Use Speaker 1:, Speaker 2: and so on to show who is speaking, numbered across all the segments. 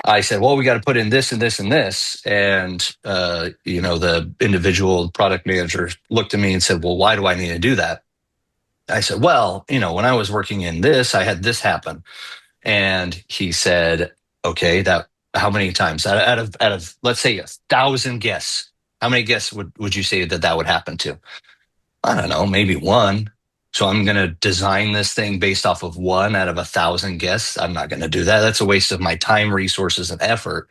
Speaker 1: I said, well, we got to put in this and this and this. And, the individual product manager looked at me and said, well, why do I need to do that? I said, well, when I was working in this, I had this happen. And he said, okay, that how many times out of let's say 1,000 guests, how many guests would you say that would happen to? I don't know, maybe one. So I'm going to design this thing based off of one out of 1,000 guests. I'm not going to do that. That's a waste of my time, resources, and effort.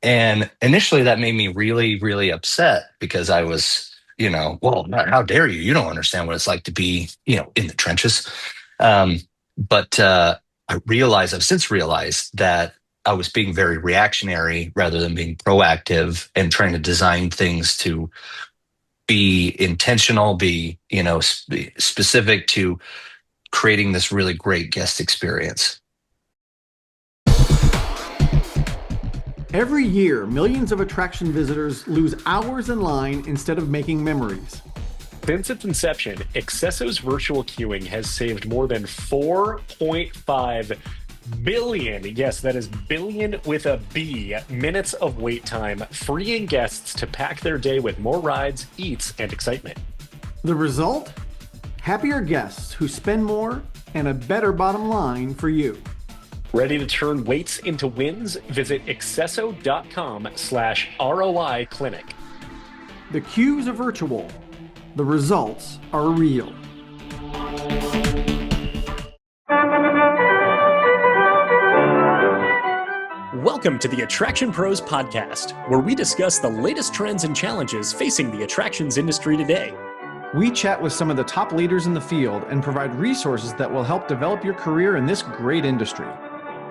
Speaker 1: And initially that made me really, really upset because I was, well, how dare you? You don't understand what it's like to be, in the trenches. But I've since realized that I was being very reactionary rather than being proactive and trying to design things to be intentional, be, specific to creating this really great guest experience.
Speaker 2: Every year, millions of attraction visitors lose hours in line instead of making memories.
Speaker 3: Since its inception, Accesso's virtual queuing has saved more than 4.5 billion, yes, that is billion with a B, minutes of wait time, freeing guests to pack their day with more rides, eats, and excitement.
Speaker 2: The result? Happier guests who spend more and a better bottom line for you.
Speaker 3: Ready to turn waits into wins? Visit accesso.com/ROI clinic.
Speaker 2: The queues are virtual. The results are real.
Speaker 3: Welcome to the Attraction Pros podcast, where we discuss the latest trends and challenges facing the attractions industry today.
Speaker 2: We chat with some of the top leaders in the field and provide resources that will help develop your career in this great industry.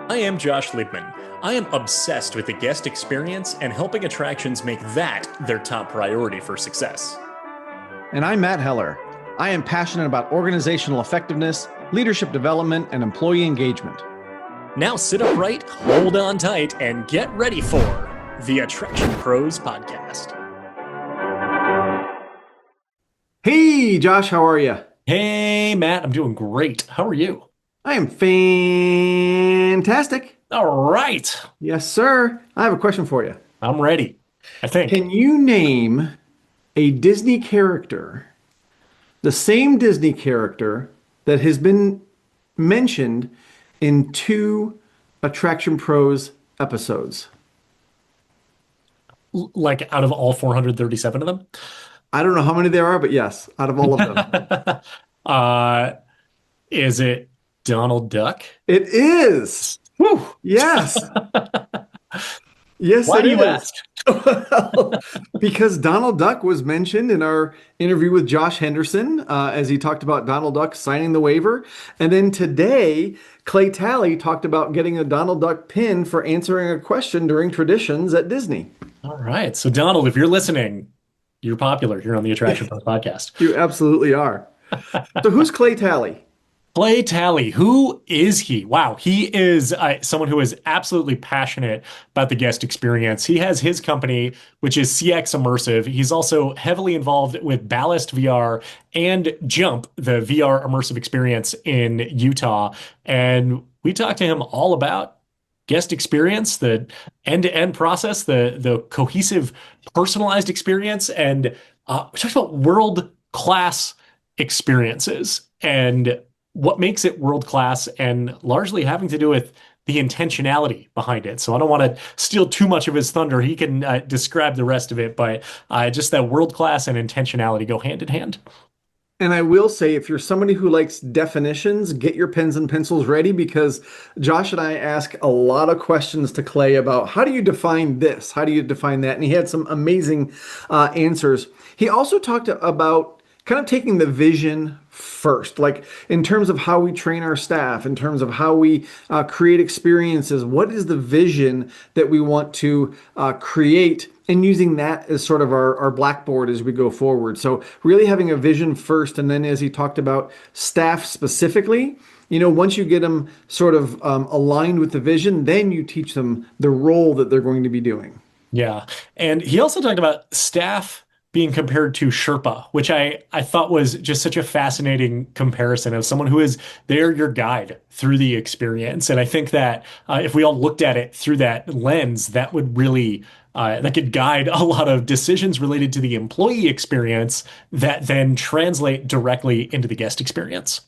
Speaker 3: I am Josh Liebman. I am obsessed with the guest experience and helping attractions make that their top priority for success.
Speaker 2: And I'm Matt Heller. I am passionate about organizational effectiveness, leadership development, and employee engagement.
Speaker 3: Now sit upright, hold on tight, and get ready for the Attraction Pros podcast.
Speaker 2: Hey, Josh, how are you?
Speaker 3: Hey, Matt, I'm doing great. How are you?
Speaker 2: I am fantastic.
Speaker 3: All right.
Speaker 2: Yes, sir. I have a question for you.
Speaker 3: I'm ready, I think.
Speaker 2: Can you name a Disney character, the same Disney character that has been mentioned in 2 Attraction Pros episodes?
Speaker 3: Like out of all 437 of them?
Speaker 2: I don't know how many there are, but yes, out of all of them.
Speaker 3: Is it Donald Duck?
Speaker 2: It is.
Speaker 3: Woo!
Speaker 2: Yes. Yes,
Speaker 3: Why
Speaker 2: it
Speaker 3: do you
Speaker 2: is.
Speaker 3: ask?
Speaker 2: Well, because Donald Duck was mentioned in our interview with Josh Henderson as he talked about Donald Duck signing the waiver. And then today, Clay Talley talked about getting a Donald Duck pin for answering a question during traditions at Disney.
Speaker 3: All right. So, Donald, if you're listening, you're popular here on the Attraction Pros podcast.
Speaker 2: You absolutely are. So who's Clay Talley?
Speaker 3: Clay Talley, who is he? Wow, he is someone who is absolutely passionate about the guest experience. He has his company, which is CX Immersive. He's also heavily involved with Ballast VR and Jump, the VR immersive experience in Utah. And we talked to him all about guest experience, the end-to-end process, the cohesive, personalized experience, and we talked about world-class experiences and what makes it world-class, and largely having to do with the intentionality behind it. So I don't want to steal too much of his thunder. He can describe the rest of it, but just that world-class and intentionality go hand in hand.
Speaker 2: And I will say, if you're somebody who likes definitions, get your pens and pencils ready, because Josh and I ask a lot of questions to Clay about how do you define this? How do you define that? And he had some amazing answers. He also talked about kind of taking the vision first, like in terms of how we train our staff, in terms of how we create experiences. What is the vision that we want to create? And using that as sort of our blackboard as we go forward. So really having a vision first. And then as he talked about staff specifically, once you get them sort of aligned with the vision, then you teach them the role that they're going to be doing.
Speaker 3: Yeah. And he also talked about staff being compared to Sherpa, which I thought was just such a fascinating comparison of someone who is they're your guide through the experience. And I think that if we all looked at it through that lens, that would really that could guide a lot of decisions related to the employee experience that then translate directly into the guest experience.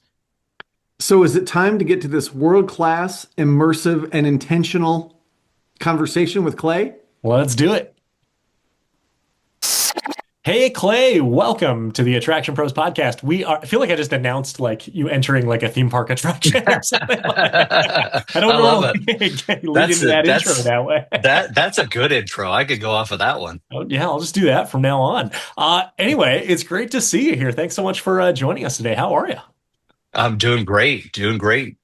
Speaker 2: So is it time to get to this world-class, immersive, and intentional conversation with Clay?
Speaker 3: Let's do it. Hey Clay, welcome to the Attraction Pros podcast. I feel like I just announced like you entering like a theme park attraction or something like that. I don't
Speaker 1: I love
Speaker 3: normally
Speaker 1: it.
Speaker 3: lead into that intro
Speaker 1: That's
Speaker 3: that way.
Speaker 1: that's a good intro. I could go off of that one.
Speaker 3: Oh, yeah, I'll just do that from now on. Anyway, it's great to see you here. Thanks so much for joining us today. How are you?
Speaker 1: I'm doing great, doing great.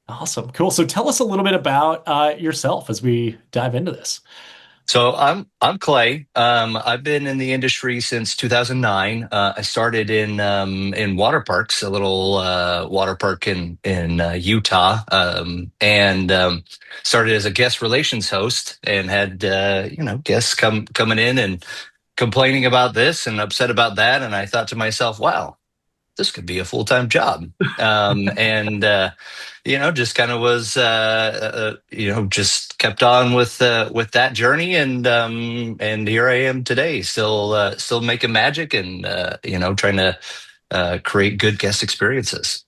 Speaker 3: Awesome. Cool. So tell us a little bit about yourself as we dive into this.
Speaker 1: So I'm Clay. I've been in the industry since 2009. I started in water parks, a little water park in Utah, and started as a guest relations host, and had guests coming in and complaining about this and upset about that, and I thought to myself, wow, this could be a full-time job. And just kind of was just kept on with that journey, and here I am today, still making magic, and trying to create good guest experiences.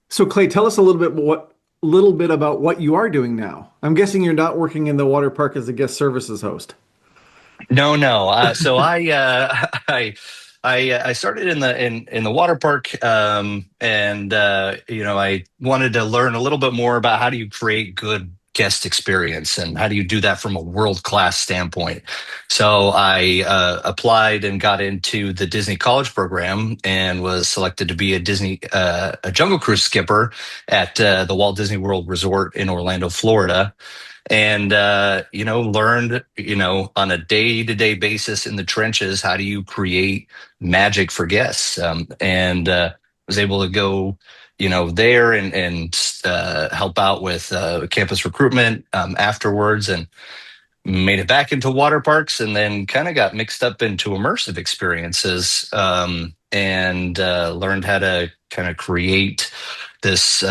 Speaker 2: So Clay, tell us a little bit about what you are doing now. I'm guessing you're not working in the water park as a guest services host.
Speaker 1: No, no. So I started in the water park, and I wanted to learn a little bit more about how do you create good guest experience, and how do you do that from a world class standpoint. So I applied and got into the Disney College program, and was selected to be a Jungle Cruise skipper at the Walt Disney World Resort in Orlando, Florida, and learned on a day-to-day basis in the trenches, how do you create magic for guests, and was able to go there, and help out with campus recruitment afterwards, and made it back into water parks, and then kind of got mixed up into immersive experiences, and learned how to kind of create this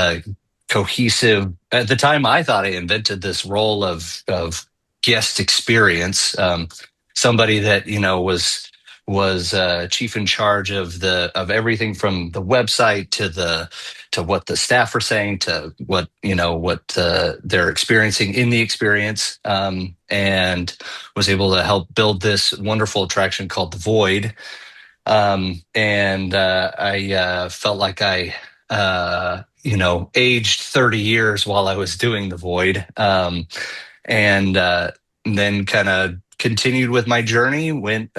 Speaker 1: cohesive. At the time, I thought I invented this role of guest experience, somebody that was chief in charge of everything from the website to what the staff are saying, to what they're experiencing in the experience, and was able to help build this wonderful attraction called the Void. And I felt like I aged 30 years while I was doing the Void, and then kind of continued with my journey. Went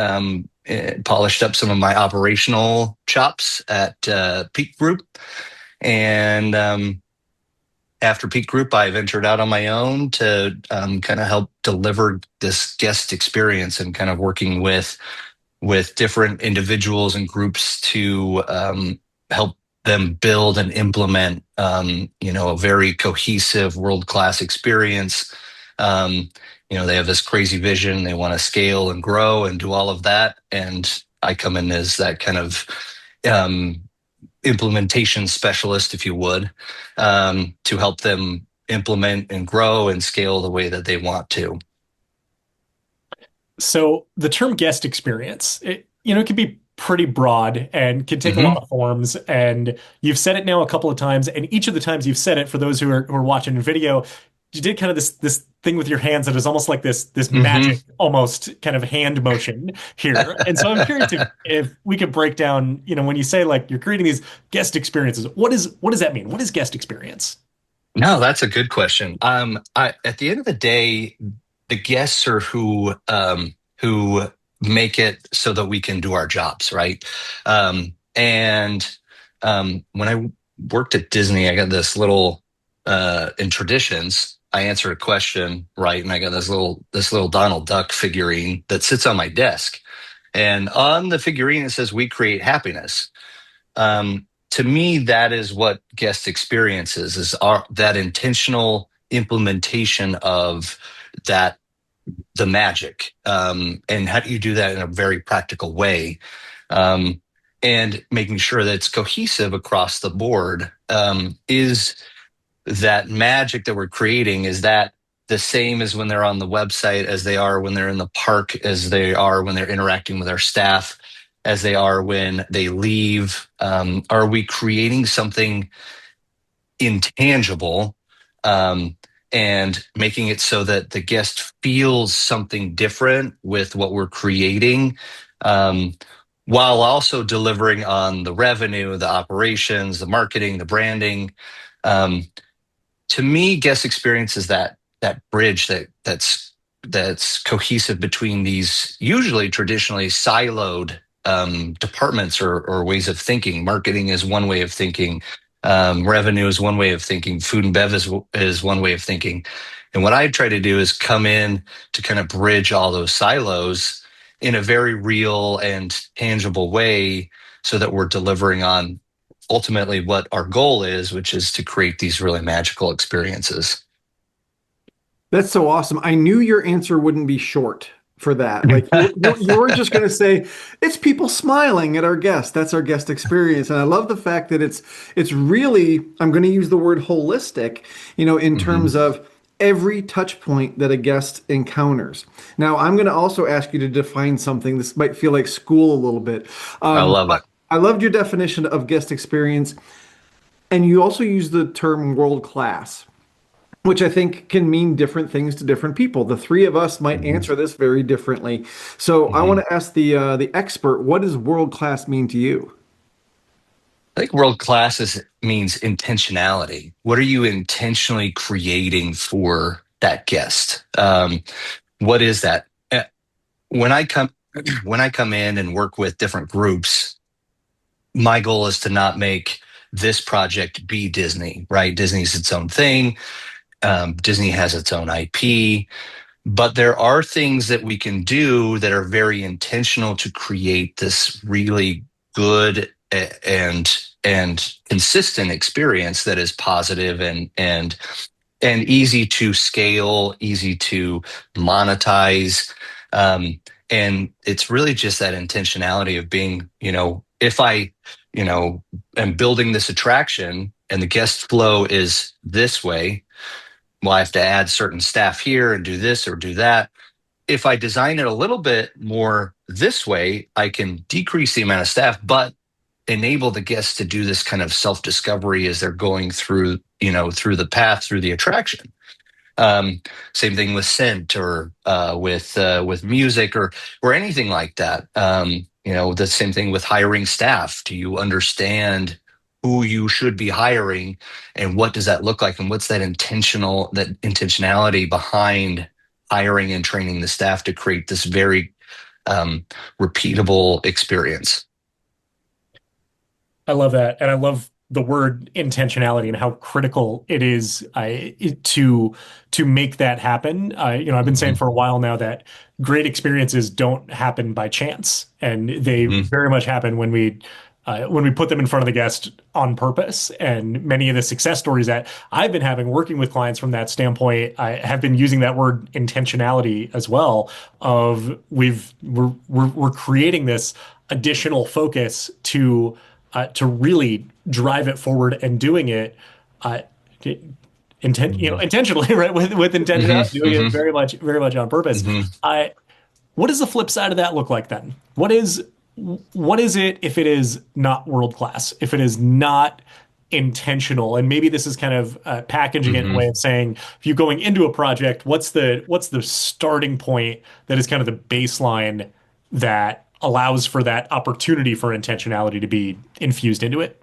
Speaker 1: polished up some of my operational chops at Peak Group, and after Peak Group, I ventured out on my own to kind of help deliver this guest experience, and kind of working with different individuals and groups to help them build and implement a very cohesive world-class experience. They have this crazy vision, they want to scale and grow and do all of that, and I come in as that kind of implementation specialist, if you would, to help them implement and grow and scale the way that they want to.
Speaker 3: So the term guest experience, it can be pretty broad and can take a lot
Speaker 1: Mhm.
Speaker 3: of forms. And you've said it now a couple of times, and each of the times you've said it, for those who are watching in video, you did kind of this thing with your hands that is almost like this magic,
Speaker 1: Mhm.
Speaker 3: almost kind of hand motion here. And so I'm curious if we could break down, when you say like you're creating these guest experiences, what does that mean? What is guest experience?
Speaker 1: No, that's a good question. At the end of the day, the guests are who make it so that we can do our jobs, right? And when I worked at Disney, I got this little in traditions. I answer a question right, and I got this little Donald Duck figurine that sits on my desk, and on the figurine it says, "We create happiness." To me, that is what guest experiences is, that intentional implementation of that the magic. And how do you do that in a very practical way? Um, and making sure that it's cohesive across the board. Is that magic that we're creating, is that the same as when they're on the website, as they are when they're in the park, as they are when they're interacting with our staff, as they are when they leave? Are we creating something intangible, um, and making it so that the guest feels something different with what we're creating, um, while also delivering on the revenue, the operations, the marketing, the branding? Um, to me, guest experience is that bridge that's cohesive between these usually traditionally siloed departments or ways of thinking. Marketing is one way of thinking. Revenue is one way of thinking. Food and bev is one way of thinking. And what I try to do is come in to kind of bridge all those silos in a very real and tangible way, so that we're delivering on ultimately what our goal is, which is to create these really magical experiences.
Speaker 2: That's so awesome. I knew your answer wouldn't be short for that. Like you weren't just going to say it's people smiling at our guest. That's our guest experience. And I love the fact that it's really, I'm going to use the word holistic, in
Speaker 1: Hmm.
Speaker 2: terms of every touch point that a guest encounters. Now, I'm going to also ask you to define something. This might feel like school a little bit.
Speaker 1: I love
Speaker 2: But
Speaker 1: it.
Speaker 2: I loved your definition of guest experience. And you also use the term world class, which I think can mean different things to different people. The three of us might
Speaker 1: Hmm.
Speaker 2: answer this very differently. So I want
Speaker 1: Hmm.
Speaker 2: to ask the expert, what does world class mean to you?
Speaker 1: I think world class means intentionality. What are you intentionally creating for that guest? What is that? When I come when I come in and work with different groups, my goal is to not make this project be Disney, right? Disney's its own thing. Disney has its own IP. But there are things that we can do that are very intentional to create this really good and consistent experience that is positive and easy to scale, easy to monetize. Um, and it's really just that intentionality of being, if I, you know, am building this attraction and the guest flow is this way, well, I have to add certain staff here and do this or do that. If I design it a little bit more this way, I can decrease the amount of staff, but enable the guests to do this kind of self-discovery as they're going through, through the path, through the attraction. Um, Same thing with scent or with music or anything like that. The same thing with hiring staff. Do you understand who you should be hiring, and what does that look like, and what's that intentionality behind hiring and training the staff to create this very um, repeatable experience?
Speaker 3: I love that. And I love the word intentionality and how critical it is to make that happen. I've been saying
Speaker 1: Hmm.
Speaker 3: for a while now that great experiences don't happen by chance, and they
Speaker 1: Hmm.
Speaker 3: very much happen when we put them in front of the guest on purpose. And many of the success stories that I've been having working with clients from that standpoint, I have been using that word intentionality as well. Of we're creating this additional focus to really drive it forward and doing it uh,
Speaker 1: Hmm.
Speaker 3: intentionally, right? With
Speaker 1: Hmm.
Speaker 3: intentionality, doing it
Speaker 1: Hmm.
Speaker 3: very much on purpose.
Speaker 1: Hmm.
Speaker 3: I What does the flip side of that look like then? What is it if it is not world class? If it is not intentional? And maybe this is kind of packaging it in a
Speaker 1: Hmm.
Speaker 3: way of saying, if you're going into a project, what's the starting point that is kind of the baseline that allows for that opportunity for intentionality to be infused into it?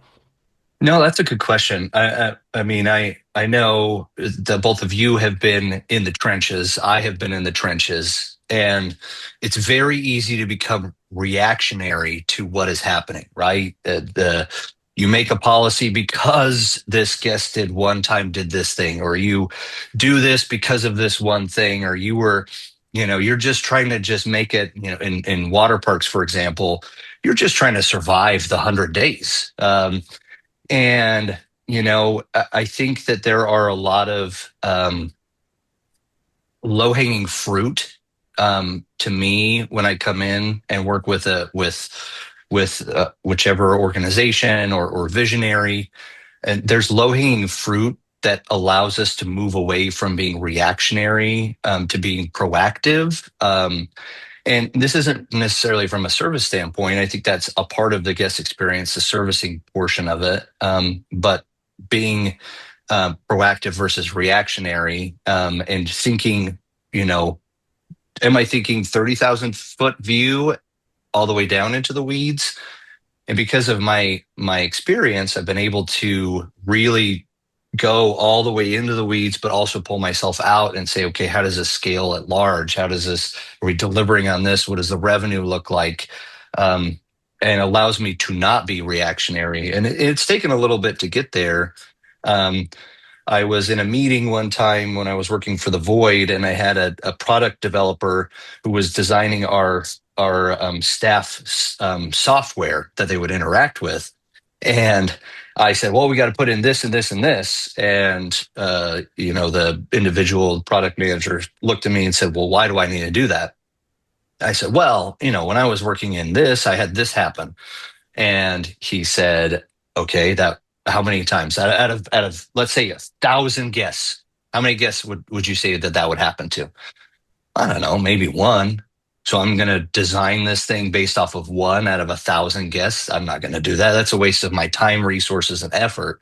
Speaker 1: No, that's a good question. I mean, I know that both of you have been in the trenches. I have been in the trenches, and it's very easy to become reactionary to what is happening, right? You make a policy because this guest did one time did this thing, or you do this because of this one thing, or you're just trying to just make it, in water parks, for example, you're just trying to survive the 100 days. And I think that there are a lot of low-hanging fruit to me when I come in and work with whichever organization or visionary, and there's low-hanging fruit that allows us to move away from being reactionary to being proactive. And this isn't necessarily from a service standpoint. I think that's a part of the guest experience, the servicing portion of it. But being proactive versus reactionary, and thinking, you know, am I thinking 30,000 foot view all the way down into the weeds? And because of my experience, I've been able to really go all the way into the weeds, but also pull myself out and say, okay, how does this scale at large? How does this, are we delivering on this? What does the revenue look like? Um, and allows me to not be reactionary. And it's taken a little bit to get there. Um, I was in a meeting one time when I was working for the Void, and I had a product developer who was designing our staff software that they would interact with. And I said, well, we got to put in this and this and this. And the individual product manager looked at me and said, well, why do I need to do that? I said, well, when I was working in this, I had this happen. And he said, okay, that how many times out of let's say 1,000 guests, how many guests would you say that would happen to? I don't know, maybe one. So I'm going to design this thing based off of one out of 1,000 guests. I'm not going to do that. That's a waste of my time, resources, and effort.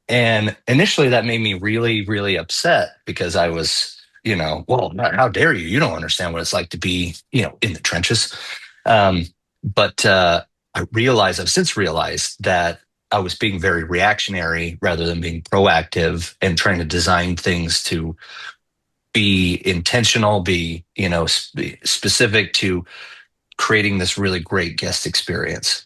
Speaker 1: And initially that made me really, really upset because I was, well, how dare you? You don't understand what it's like to be, in the trenches. But I've since realized that I was being very reactionary rather than being proactive and trying to design things to be intentional, be, specific to creating this really great guest experience.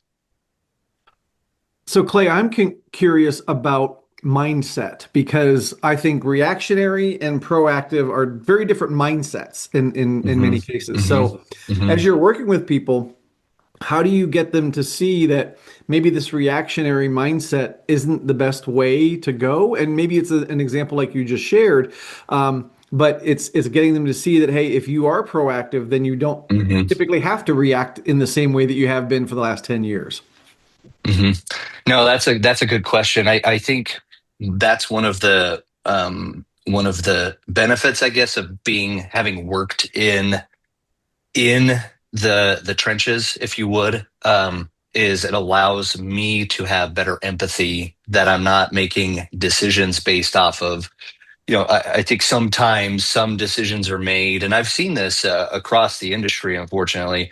Speaker 2: So, Clay, I'm curious about mindset because I think reactionary and proactive are very different mindsets in
Speaker 1: Hmm.
Speaker 2: many cases.
Speaker 1: Hmm.
Speaker 2: So,
Speaker 1: Hmm.
Speaker 2: as you're working with people, how do you get them to see that maybe this reactionary mindset isn't the best way to go? And maybe it's an example like you just shared, but it's getting them to see that, hey, if you are proactive, then you don't
Speaker 1: Hmm.
Speaker 2: typically have to react in the same way that you have been for the last 10 years.
Speaker 1: Hmm. No, that's a good question. I think that's one of the benefits, I guess, of having worked in the trenches, if you would, is it allows me to have better empathy, that I'm not making decisions based off of, I think sometimes some decisions are made, and I've seen this across the industry, unfortunately,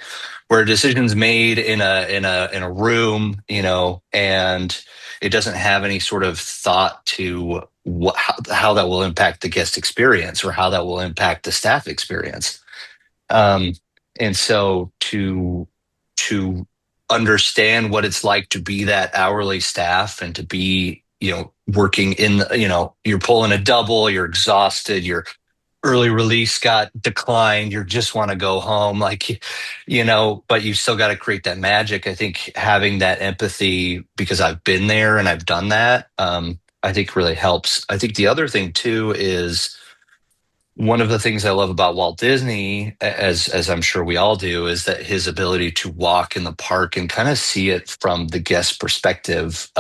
Speaker 1: where decisions made in a room, and it doesn't have any sort of thought to how that will impact the guest experience or how that will impact the staff experience. Um, and so to understand what it's like to be that hourly staff and to be, working in you're pulling a double, you're exhausted, your early release got declined, you just want to go home, like, but you still got to create that magic. I think having that empathy, because I've been there and I've done that, I think really helps. I think the other thing too is, one of the things I love about Walt Disney, as I'm sure we all do, is that his ability to walk in the park and kind of see it from the guest perspective.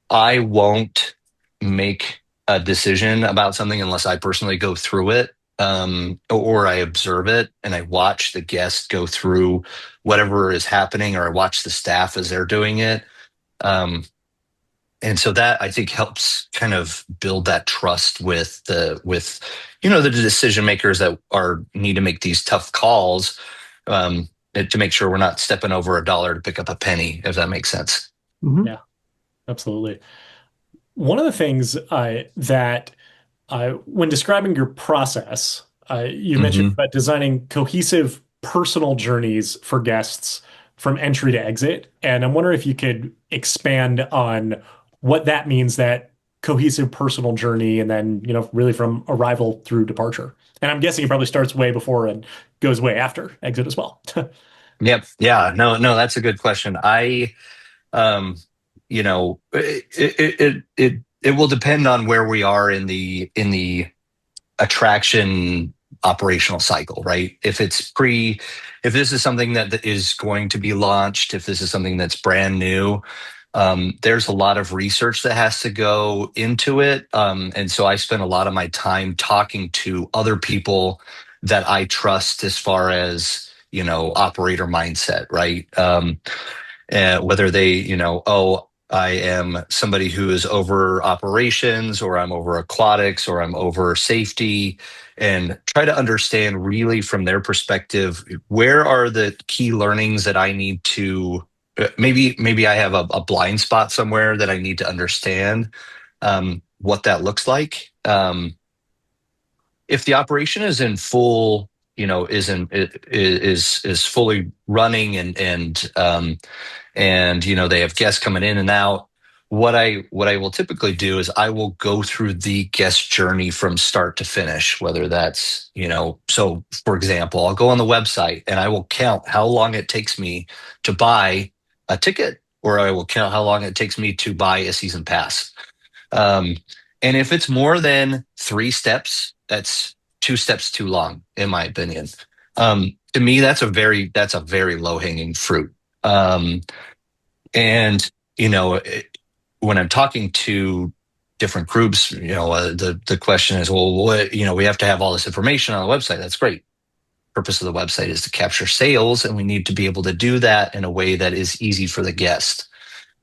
Speaker 1: I won't make a decision about something unless I personally go through it, or I observe it and I watch the guests go through whatever is happening, or I watch the staff as they're doing it. Um, and so that, I think, helps kind of build that trust with the decision makers that need to make these tough calls, to make sure we're not stepping over a dollar to pick up a penny, if that makes sense.
Speaker 2: Mhm.
Speaker 3: Yeah, absolutely. One of the things that when describing your process, you mentioned
Speaker 1: Hmm.
Speaker 3: about designing cohesive personal journeys for guests from entry to exit. And I'm wondering if you could expand on what that means, that cohesive personal journey, and then, really from arrival through departure. And I'm guessing it probably starts way before and goes way after exit as well.
Speaker 1: Yep. Yeah. No. No. That's a good question. Um, it will depend on where we are in the attraction operational cycle, right? If this is something that is going to be launched, if this is something that's brand new, there's a lot of research that has to go into it. And so I spend a lot of my time talking to other people that I trust as far as, operator mindset, right? Whether they, oh, I am somebody who is over operations, or I'm over aquatics, or I'm over safety, and try to understand really from their perspective, where are the key learnings that I need to, maybe I have a blind spot somewhere that I need to understand, what that looks like. If the operation is in full, is fully running, and they have guests coming in and out, what I will typically do is I will go through the guest journey from start to finish, whether that's, so for example, I'll go on the website and I will count how long it takes me to buy a ticket, or I will count how long it takes me to buy a season pass. um, and if it's more than 3 steps, that's 2 steps too long, in my opinion. To me, that's a very low hanging fruit. um, and when I'm talking to different groups, the question is, well, we have to have all this information on the website. That's great. Purpose of the website is to capture sales, and we need to be able to do that in a way that is easy for the guest.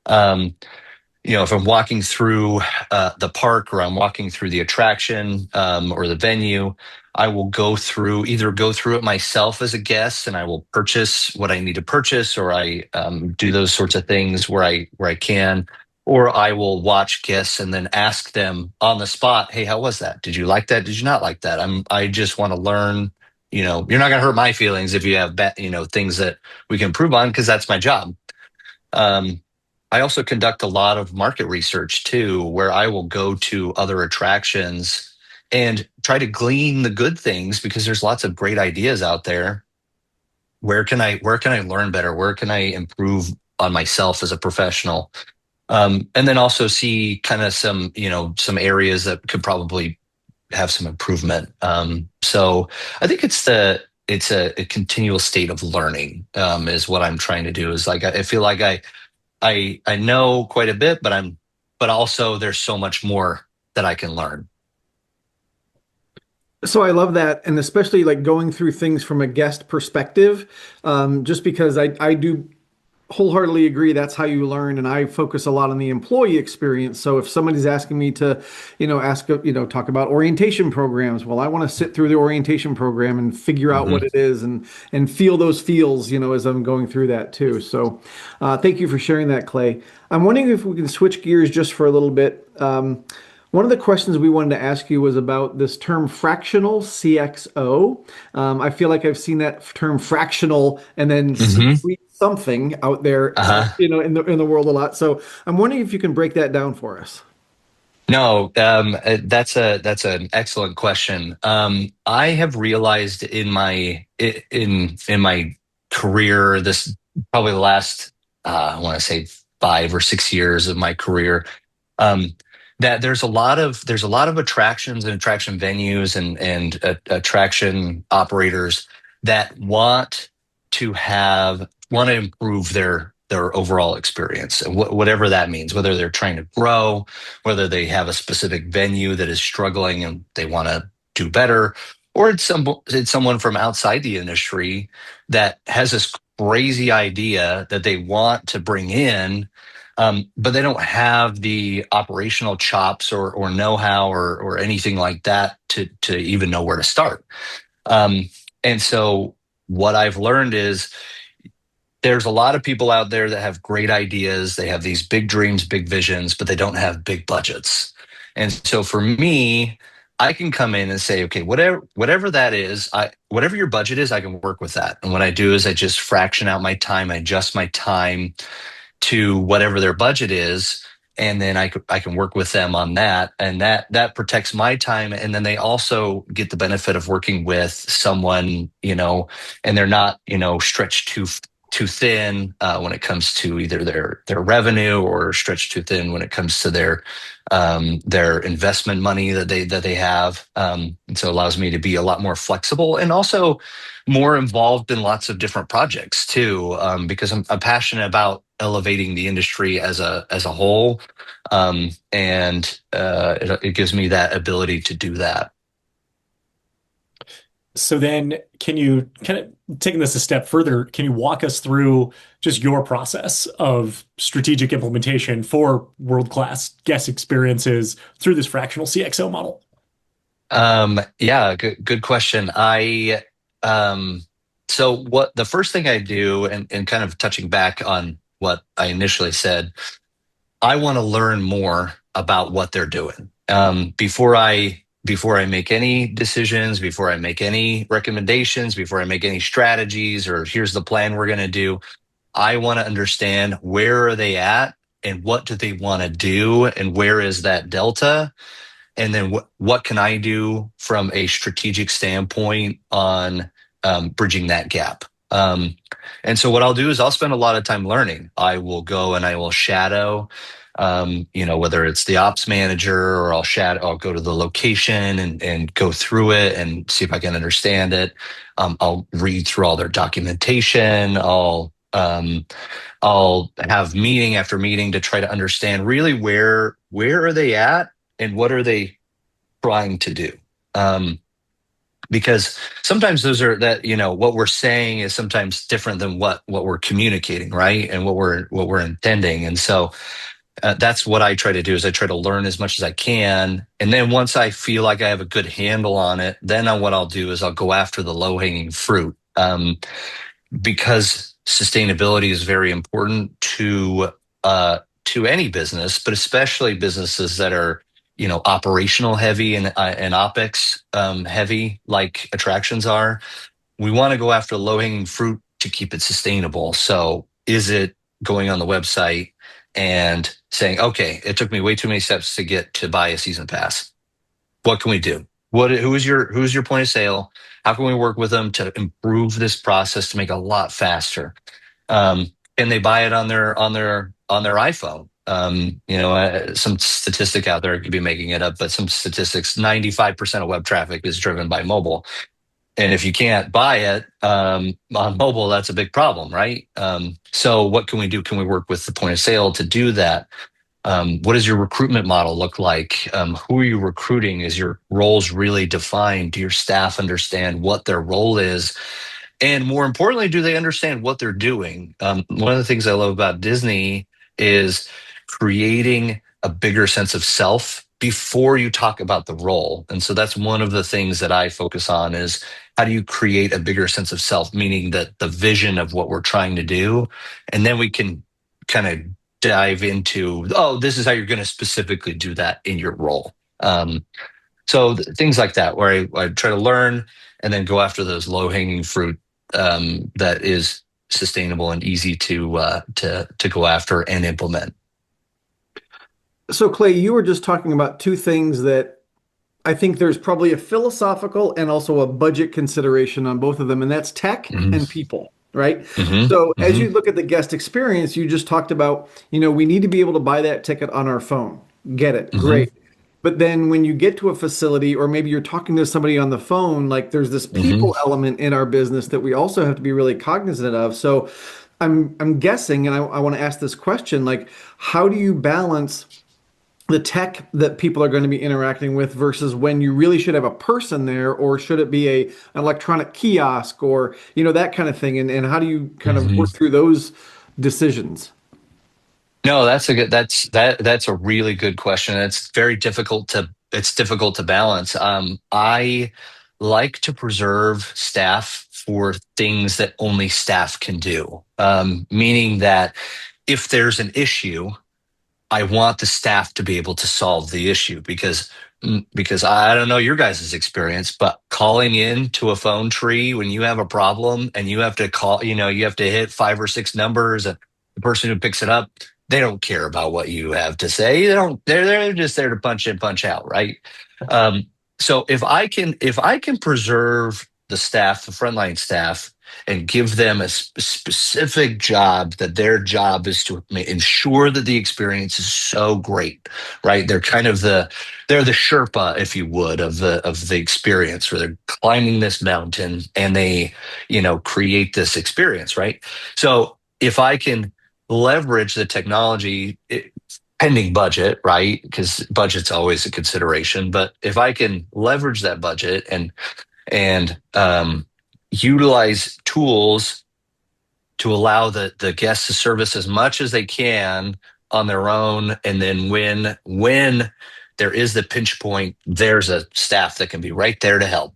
Speaker 1: Um, if I'm walking through the park, or I'm walking through the attraction, or the venue, I will either go through it myself as a guest, and I will purchase what I need to purchase, or I do those sorts of things where I can, or I will watch guests and then ask them on the spot, "Hey, how was that? Did you like that? Did you not like that? I just want to learn." You're not going to hurt my feelings if you have things that we can improve on, because that's my job. Um, I also conduct a lot of market research too, where I will go to other attractions and try to glean the good things, because there's lots of great ideas out there. Where can I learn better? Where can I improve on myself as a professional? And then also see kind of some areas that could probably have some improvement. So I think it's a continual state of learning, is what I'm trying to do. Is like, I feel like I know quite a bit, but also there's so much more that I can learn.
Speaker 2: So I love that, and especially like going through things from a guest perspective, just because I do wholeheartedly agree that's how you learn, and I focus a lot on the employee experience. So if somebody's asking me to, talk about orientation programs, well, I want to sit through the orientation program and figure out what
Speaker 1: Mhm.
Speaker 2: it is, and feel those feels, as I'm going through that too. So thank you for sharing that, Clay. I'm wondering if we can switch gears just for a little bit. One of the questions we wanted to ask you was about this term fractional CXO. I feel like I've seen that term fractional and then
Speaker 1: Mhm.
Speaker 2: C-suite something out there,
Speaker 1: Uh-huh.
Speaker 2: in the world a lot. So I'm wondering if you can break that down for us.
Speaker 1: No, that's an excellent question. I have realized in my career, this probably the last, I want to say 5 or 6 years of my career, um, that there's a lot of attractions and attraction venues, and attraction operators that want to improve their overall experience, and whatever that means, whether they're trying to grow, whether they have a specific venue that is struggling and they want to do better, or it's someone from outside the industry that has this crazy idea that they want to bring in, but they don't have the operational chops, or know-how, or anything like that to even know where to start. And so what I've learned is there's a lot of people out there that have great ideas. They have these big dreams, big visions, but they don't have big budgets. And so for me, I can come in and say, okay, whatever that is, whatever your budget is, I can work with that. And what I do is I just fraction out my time, I adjust my time to whatever their budget is, and then I can work with them on that, and that protects my time, and then they also get the benefit of working with someone, and they're not stretched too too thin when it comes to either their revenue, or stretched too thin when it comes to their investment money that they have. And so it allows me to be a lot more flexible, and also more involved in lots of different projects too, because I'm passionate about elevating the industry as a whole, and it gives me that ability to do that.
Speaker 3: So then, can you kind of taking this a step further, can you walk us through just your process of strategic implementation for world-class guest experiences through this fractional CXO model?
Speaker 1: Yeah, good question. So what the first thing I do, and kind of touching back on what I initially said, I want to learn more about what they're doing. Before I make any decisions, before I make any recommendations, before I make any strategies, or here's the plan we're going to do, I want to understand where are they at, and what do they want to do, and where is that delta, and then what can I do from a strategic standpoint on bridging that gap. And so what I'll do is I'll spend a lot of time learning. I will go and I will shadow, whether it's the ops manager, or I'll go to the location and go through it and see if I can understand it. I'll read through all their documentation. I'll have meeting after meeting to try to understand really where are they at, and what are they trying to do. Because sometimes what we're saying is sometimes different than what we're communicating, right? And what we're intending. And so that's what I try to do, is I try to learn as much as I can. And then once I feel like I have a good handle on it, then what I'll do is I'll go after the low hanging fruit. Because sustainability is very important to any business, but especially businesses that are operational heavy and OpEx heavy, like attractions are. We want to go after low hanging fruit to keep it sustainable. So is it going on the website and saying, okay, it took me way too many steps to get to buy a season pass. What can we do? Who's your point of sale? How can we work with them to improve this process to make it a lot faster? And they buy it on their iPhone. Some statistic out there, I could be making it up, but some statistics: 95% of web traffic is driven by mobile. And if you can't buy it on mobile, that's a big problem, right? So what can we do? Can we work with the point of sale to do that? What does your recruitment model look like? Who are you recruiting? Is your roles really defined? Do your staff understand what their role is? And more importantly, do they understand what they're doing? One of the things I love about Disney is creating a bigger sense of self before you talk about the role. And so that's one of the things that I focus on, is how do you create a bigger sense of self, meaning that the vision of what we're trying to do, and then we can kind of dive into, oh, this is how you're going to specifically do that in your role. So things like that, where I try to learn and then go after those low hanging fruit that is sustainable and easy to go after and implement.
Speaker 2: So, Clay, you were just talking about two things that I think there's probably a philosophical and also a budget consideration on both of them, and that's tech
Speaker 1: Mm-hmm.
Speaker 2: and people, right?
Speaker 1: Mm-hmm.
Speaker 2: So, as
Speaker 1: Mm-hmm.
Speaker 2: you look at the guest experience, you just talked about, we need to be able to buy that ticket on our phone. Get it.
Speaker 1: Mm-hmm.
Speaker 2: Great. But then when you get to a facility, or maybe you're talking to somebody on the phone, like there's this
Speaker 1: Mm-hmm.
Speaker 2: people element in our business that we also have to be really cognizant of. So I'm guessing, and I want to ask this question, like, how do you balance the tech that people are going to be interacting with versus when you really should have a person there, or should it be an electronic kiosk, or that kind of thing, and how do you kind of
Speaker 1: Mm-hmm.
Speaker 2: work through those decisions?
Speaker 1: No, that's a really good question. It's difficult to balance. I like to preserve staff for things that only staff can do. Meaning that if there's an issue, I want the staff to be able to solve the issue, because I don't know your guys' experience, but calling in to a phone tree when you have a problem and you have to call, you have to hit 5 or 6 numbers, and the person who picks it up, they don't care about what you have to say. They don't. They're just there to punch in, punch out, right? Um, so if I can preserve the staff, the frontline staff, and give them a specific job, that their job is to ensure that the experience is so great, right? They're kind of they're the Sherpa, if you would, of the experience, where they're climbing this mountain and they, create this experience, right? So if I can leverage the technology, pending budget, right? Because budget's always a consideration. But if I can leverage that budget and utilize tools to allow the guests to service as much as they can on their own, and then when there is the pinch point, there's a staff that can be right there to help.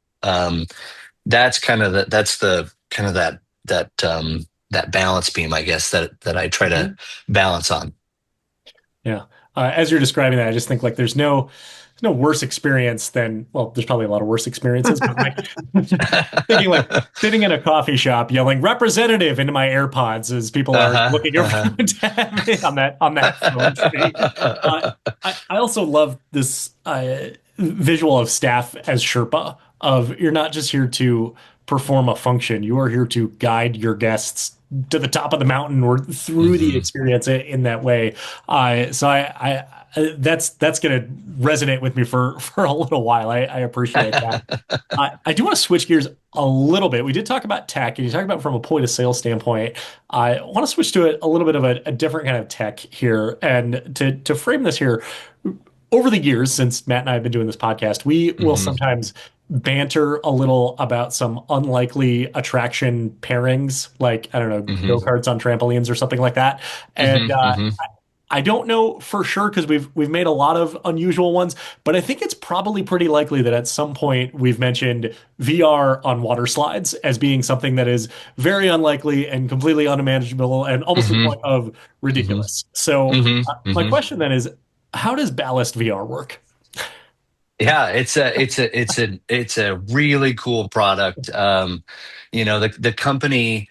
Speaker 1: That's kind of that balance beam, I guess, that I try to balance on.
Speaker 3: Yeah. As you're describing that, I just think like there's no worse experience than, well, there's probably a lot of worse experiences, but like thinking like sitting in a coffee shop yelling representative into my AirPods as people are looking around at me on that phone tree. I also love this visual of staff as Sherpa, of you're not just here to perform a function, you are here to guide your guests to the top of the mountain or through the experience in that way. So I that's going to resonate with me for a little while. I appreciate that. I do want to switch gears a little bit. We did talk about tech, and you talk about from a point of sale standpoint. I want to switch to a little bit of a different kind of tech here, and to frame this here. Over the years, since Matt and I have been doing this podcast, we will sometimes banter a little about some unlikely attraction pairings, like, I don't know, go-karts on trampolines or something like that. And I don't know for sure, because we've made a lot of unusual ones, but I think it's probably pretty likely that at some point we've mentioned VR on water slides as being something that is very unlikely and completely unimaginable and almost to the point of ridiculous. So my question then is, how does Ballast VR work?
Speaker 1: Yeah, it's a really cool product. The company,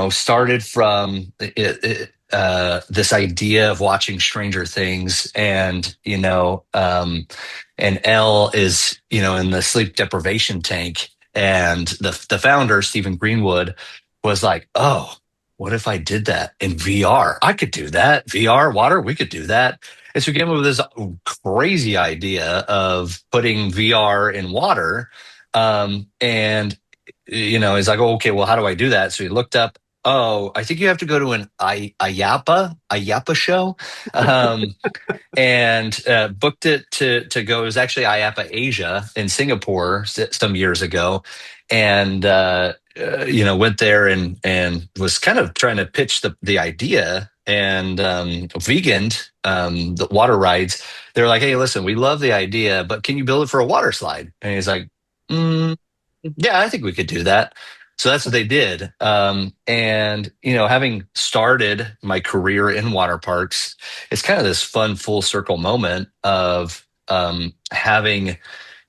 Speaker 1: started from this idea of watching Stranger Things, and Elle is, in the sleep deprivation tank, and the founder, Stephen Greenwood, was like, oh, what if I did that in VR? I could do that. VR, water, we could do that. And so we came up with this crazy idea of putting VR in water. And he's like, oh, okay, well, how do I do that? So he looked up, oh, I think you have to go to an IAPA show, and booked it to go. It was actually IAPA Asia in Singapore some years ago, and went there and was kind of trying to pitch the idea. And Vegan, the water rides, they're like, hey, listen, we love the idea, but can you build it for a water slide? And he's like, yeah, I think we could do that. So that's what they did. And, having started my career in water parks, it's kind of this fun full circle moment of having,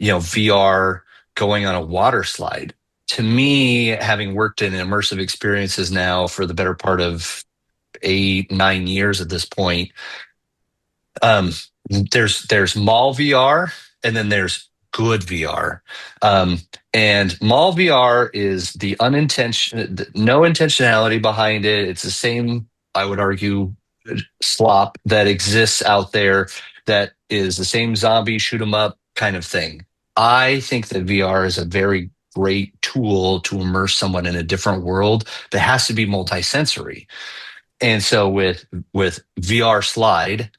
Speaker 1: VR going on a water slide. To me, having worked in immersive experiences now for the better part of 8-9 years at this point, there's mall VR, and then there's good VR. And mall VR is no intentionality behind it. It's the same, I would argue, slop that exists out there, that is the same zombie shoot 'em up kind of thing. I think that VR is a very great tool to immerse someone in a different world that has to be multisensory. And so with VR Slide,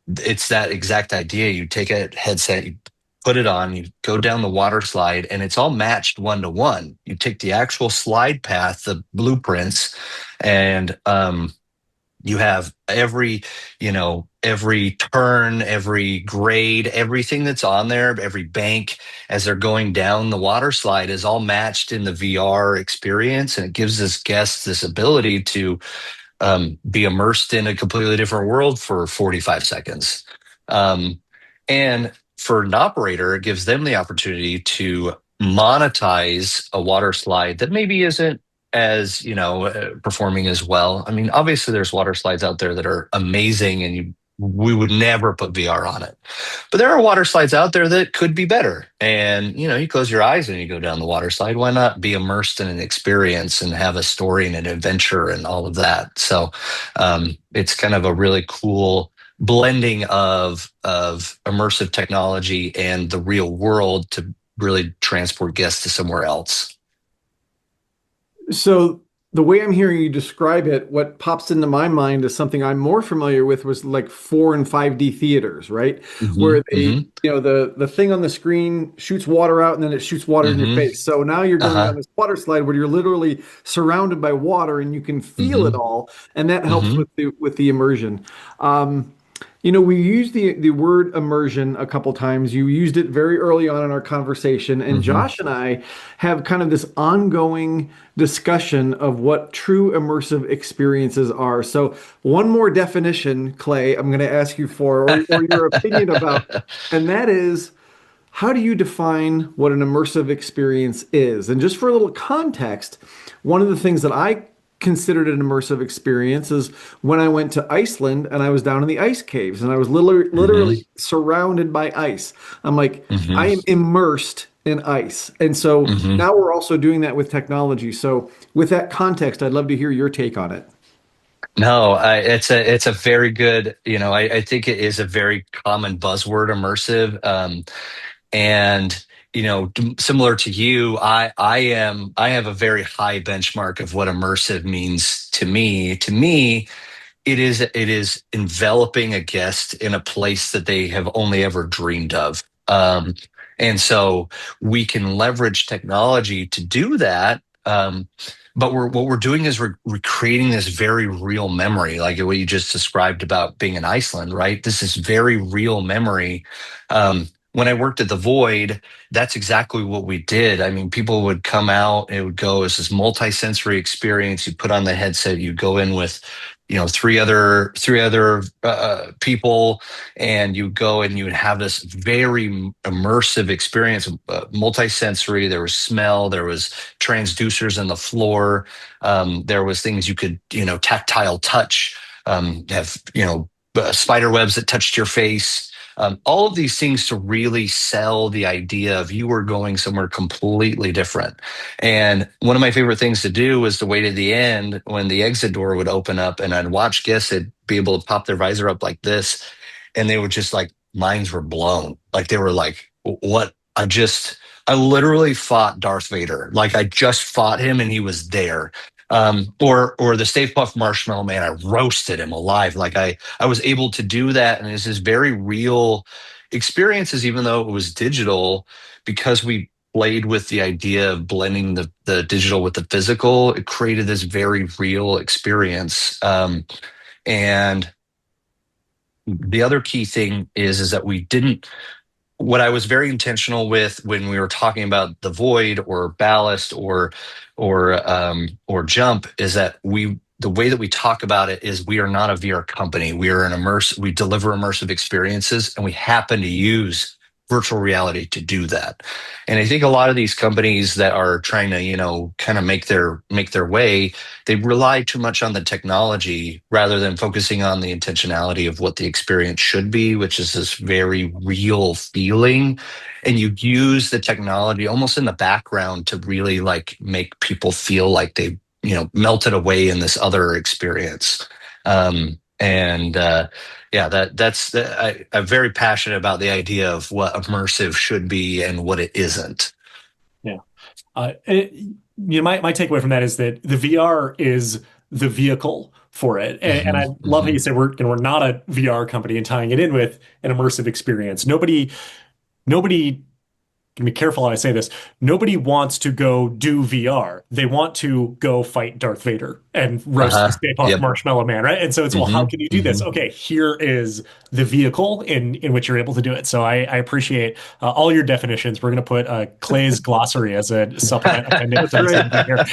Speaker 1: it's that exact idea. You take a headset, you put it on, you go down the water slide, and it's all matched 1-to-1. You take the actual slide path, the blueprints, and you have every turn, every grade, everything that's on there, every bank as they're going down the water slide is all matched in the VR experience. And it gives this guest this ability to be immersed in a completely different world for 45 seconds. And for an operator, it gives them the opportunity to monetize a water slide that maybe isn't performing as well. I mean, obviously there's water slides out there that are amazing, and you we would never put VR on it. But there are water slides out there that could be better. And you close your eyes and you go down the water slide. Why not be immersed in an experience and have a story and an adventure and all of that? So it's kind of a really cool blending of immersive technology and the real world to really transport guests to somewhere else.
Speaker 2: So the way I'm hearing you describe it, what pops into my mind is something I'm more familiar with was like 4 and 5D theaters, right?
Speaker 1: Hmm.
Speaker 2: Where they,
Speaker 1: Hmm.
Speaker 2: the thing on the screen shoots water out and then it shoots water in your
Speaker 1: Hmm.
Speaker 2: face. So now you're going down
Speaker 1: Uh-huh.
Speaker 2: this water slide where you're literally surrounded by water and you can feel it
Speaker 1: Hmm.
Speaker 2: all, and that helps
Speaker 1: Hmm.
Speaker 2: with the immersion. Um, we used the word immersion a couple times. You used it very early on in our conversation, and
Speaker 1: Hmm.
Speaker 2: Josh and I have kind of this ongoing discussion of what true immersive experiences are. So, one more definition, Clay, I'm going to ask you for, or your opinion about, and that is, how do you define what an immersive experience is? And just for a little context, one of the things that I considered an immersive experience is when I went to Iceland and I was down in the ice caves and I was literally
Speaker 1: Hmm.
Speaker 2: surrounded by ice. I'm like, I
Speaker 1: Hmm.
Speaker 2: am immersed in ice. And so
Speaker 1: Hmm.
Speaker 2: now we're also doing that with technology. So with that context, I'd love to hear your take on it.
Speaker 1: No, it's a very good, I think it is a very common buzzword, immersive. And similar to you, I have a very high benchmark of what immersive means to me. To me, it is enveloping a guest in a place that they have only ever dreamed of. And so we can leverage technology to do that. But what we're doing is we're creating this very real memory, like what you just described about being in Iceland, right? This is very real memory. When I worked at the Void, that's exactly what we did. I mean, people would come out, it would go as this multi-sensory experience. You put on the headset, you go in with three other people, and you go and you would have this very immersive experience, multi-sensory. There was smell, there was transducers in the floor, there was things you could tactile touch, have spider webs that touched your face, all of these things to really sell the idea of you were going somewhere completely different. And one of my favorite things to do was to wait at the end when the exit door would open up, and I'd watch guests would be able to pop their visor up like this, and they would just like minds were blown. Like they were like, "What? I literally fought Darth Vader. Like I just fought him, and he was there." Or the Stay Puft Marshmallow Man, I roasted him alive. Like I was able to do that, and it's this very real experiences, even though it was digital, because we played with the idea of blending the digital with the physical. It created this very real experience. And the other key thing is that we didn't. What I was very intentional with when we were talking about the void or ballast or jump is that the way that we talk about it is we are not a VR company. We are an we deliver immersive experiences, and we happen to use virtual reality to do that. And I think a lot of these companies that are trying to, kind of make their way, they rely too much on the technology rather than focusing on the intentionality of what the experience should be, which is this very real feeling. And you use the technology almost in the background to really like make people feel like they, melted away in this other experience. And Yeah, I'm very passionate about the idea of what immersive should be and what it isn't.
Speaker 3: Yeah. My takeaway from that is that the VR is the vehicle for it, and
Speaker 1: Hmm.
Speaker 3: I love how
Speaker 1: Hmm.
Speaker 3: you said we're not a VR company and tying it in with an immersive experience. Nobody can be careful how I say this. Nobody wants to go do VR. They want to go fight Darth Vader and roast the
Speaker 1: Uh-huh.
Speaker 3: Stay Puft
Speaker 1: Yep.
Speaker 3: Marshmallow Man, right? And so it's, well, how
Speaker 1: Hmm.
Speaker 3: can you do this?
Speaker 1: Hmm.
Speaker 3: Okay, here is the vehicle in which you're able to do it. So I appreciate all your definitions. We're going to put Clay's glossary as a supplement appendix
Speaker 2: That's
Speaker 3: to this
Speaker 2: right.
Speaker 3: thing here.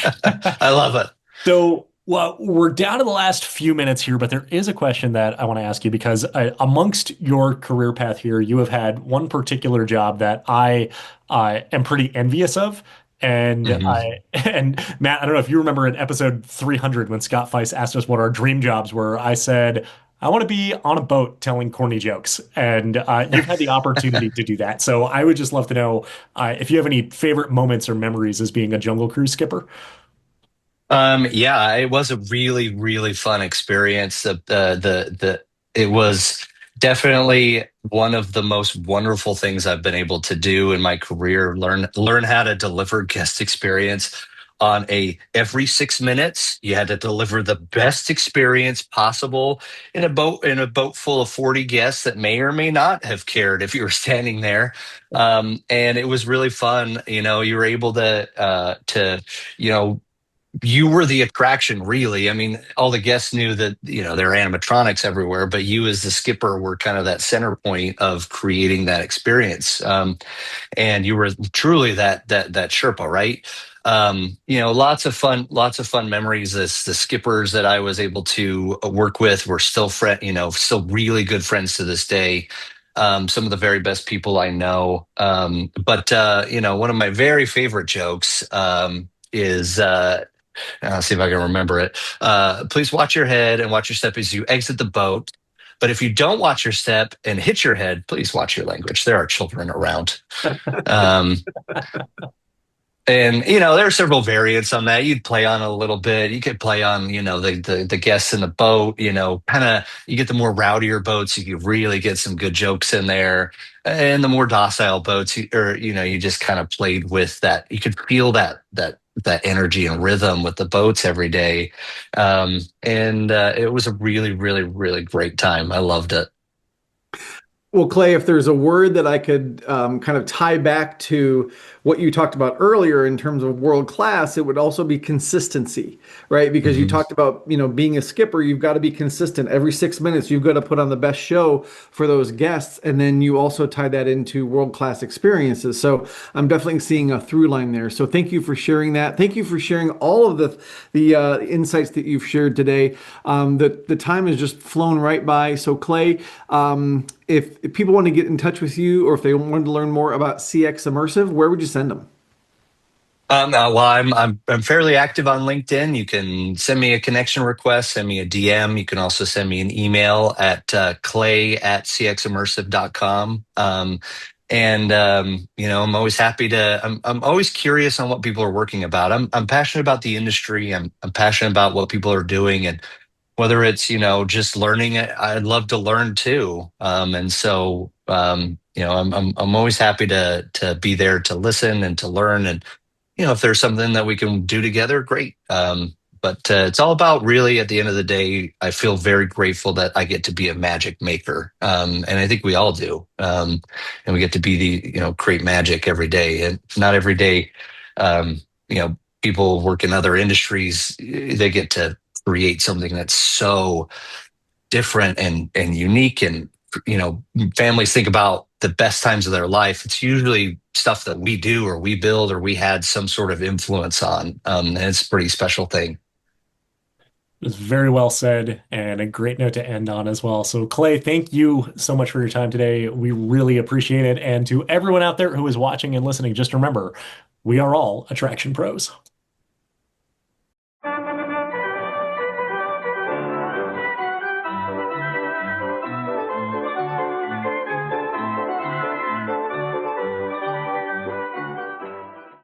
Speaker 1: I love it.
Speaker 3: So, well, we're down to the last few minutes here, but there is a question that I want to ask you because amongst your career path here, you have had one particular job that I am pretty envious of. And
Speaker 1: Hmm.
Speaker 3: and Matt, I don't know if you remember in episode 300 when Scott Feist asked us what our dream jobs were. I said I want to be on a boat telling corny jokes, and you've had the opportunity to do that. So I would just love to know if you have any favorite moments or memories as being a Jungle Cruise skipper.
Speaker 1: Yeah, it was a really, really fun experience. It was definitely one of the most wonderful things I've been able to do in my career. Learn how to deliver guest experience on a every 6 minutes. You had to deliver the best experience possible in a boat full of 40 guests that may or may not have cared if you were standing there. And it was really fun. You were able to you know you were the attraction, really. I mean, all the guests knew that, there are animatronics everywhere, but you as the skipper were kind of that center point of creating that experience. And you were truly that Sherpa, right? Lots of fun memories. As the skippers that I was able to work with were still really good friends to this day. Some of the very best people I know. But one of my very favorite jokes is I'll see if I can remember it. Please watch your head and watch your step as you exit the boat. But if you don't watch your step and hit your head, please watch your language. There are children around. Um, and there are several variants on that. You'd play on a little bit. You could play on, the guests in the boat. Kind of you get the more rowdier boats. You could really get some good jokes in there. And the more docile boats, you just kind of played with that. You could feel that energy and rhythm with the boats every day. And it was a really, really, really great time. I loved it.
Speaker 2: Well, Clay, if there's a word that I could kind of tie back to what you talked about earlier in terms of world class, it would also be consistency, right? Because you
Speaker 1: Mhm.
Speaker 2: talked about, being a skipper, you've got to be consistent. Every 6 minutes, you've got to put on the best show for those guests. And then you also tie that into world class experiences. So I'm definitely seeing a through line there. So thank you for sharing that. Thank you for sharing all of the insights that you've shared today. The time has just flown right by. So Clay, if people want to get in touch with you or if they wanted to learn more about CX Immersive, where would you send them?
Speaker 1: Well, I'm fairly active on LinkedIn. You can send me a connection request, send me a DM. You can also send me an email at clay@cximmersive.com. I'm always happy to. I'm always curious on what people are working about. I'm passionate about the industry. I'm passionate about what people are doing, and whether it's just learning it, I'd love to learn too. I'm always happy to be there to listen and to learn, and if there's something that we can do together, great. But it's all about, really, at the end of the day, I feel very grateful that I get to be a magic maker. And I think we all do. And we get to be create magic every day. And not every day, people work in other industries, they get to create something that's so different and unique. And you know families think about the best times of their life, it's usually stuff that we do or we build or we had some sort of influence on, and it's a pretty special thing.
Speaker 3: It was very well said and a great note to end on as well. So, Clay, thank you so much for your time today. We really appreciate it. And to everyone out there who is watching and listening, just remember, we are all attraction pros.